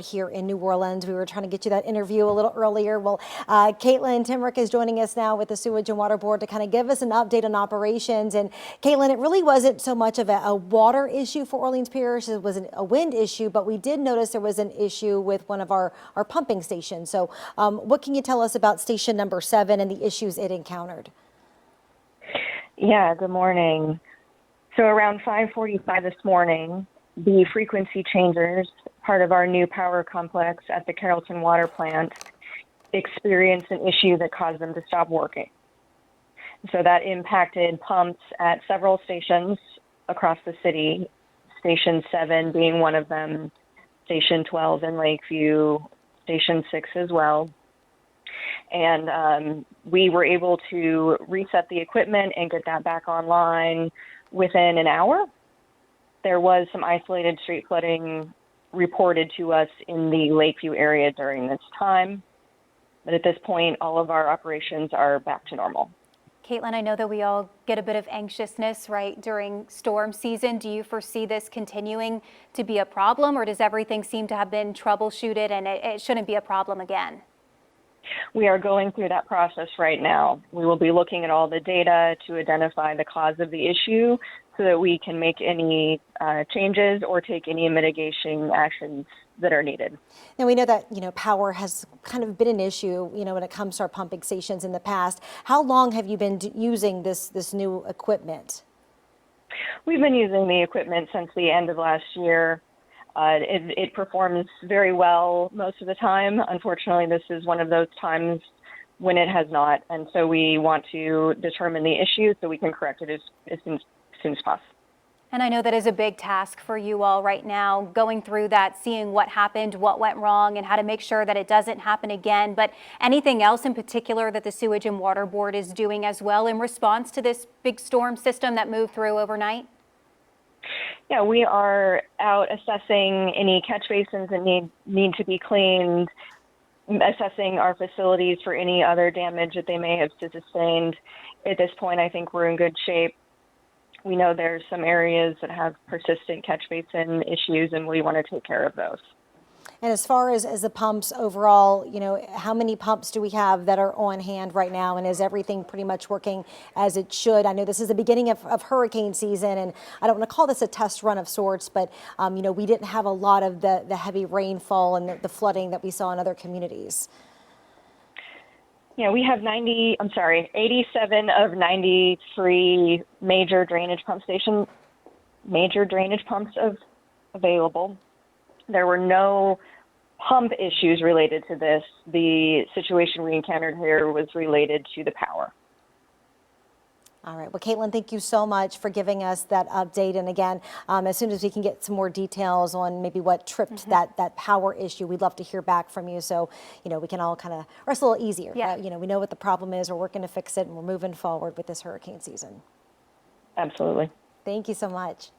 here in New Orleans. We were trying to get you that interview a little earlier. Well, Caitlin Timrick is joining us now with the Sewage and Water Board to kind of give us an update on operations. And Caitlin, it really wasn't so much of a water issue for Orleans Parish. It was a wind issue, but we did notice there was an issue with one of our pumping stations. So what can you tell us about station number 7 and the issues it encountered? Yeah, good morning. So around 5:45 this morning, the frequency changers, part of our new power complex at the Carrollton Water Plant, experienced an issue that caused them to stop working. So that impacted pumps at several stations across the city, Station 7 being one of them, Station 12 in Lakeview, Station 6 as well. And we were able to reset the equipment and get that back online within an hour. There was some isolated street flooding reported to us in the Lakeview area during this time. But at this point, all of our operations are back to normal. Caitlin, I know that we all get a bit of anxiousness, right, during storm season. Do you foresee this continuing to be a problem, or does everything seem to have been troubleshooted and it shouldn't be a problem again? We are going through that process right now. We will be looking at all the data to identify the cause of the issue so that we can make any changes or take any mitigation actions that are needed. Now we know that, power has kind of been an issue, when it comes to our pumping stations in the past. How long have you been using this new equipment? We've been using the equipment since the end of last year. It performs very well most of the time. Unfortunately, this is one of those times when it has not. And so we want to determine the issue so we can correct it as soon as possible. And I know that is a big task for you all right now, going through that, seeing what happened, what went wrong, and how to make sure that it doesn't happen again. But anything else in particular that the Sewage and Water Board is doing as well in response to this big storm system that moved through overnight? Yeah, we are out assessing any catch basins that need to be cleaned, assessing our facilities for any other damage that they may have sustained. At this point, I think we're in good shape. We know there's some areas that have persistent catch basin issues, and we want to take care of those. And as far as the pumps overall, how many pumps do we have that are on hand right now? And is everything pretty much working as it should? I know this is the beginning of hurricane season, and I don't want to call this a test run of sorts, but, we didn't have a lot of the heavy rainfall and the flooding that we saw in other communities. Yeah, we have 87 of 93 major drainage pumps available. There were no pump issues related to this. The situation we encountered here was related to the power. All right. Well, Caitlin, thank you so much for giving us that update. And again, as soon as we can get some more details on maybe what tripped that power issue, we'd love to hear back from you. So, we can all kind of rest a little easier. Yeah. We know what the problem is. We're working to fix it, and we're moving forward with this hurricane season. Absolutely. Thank you so much.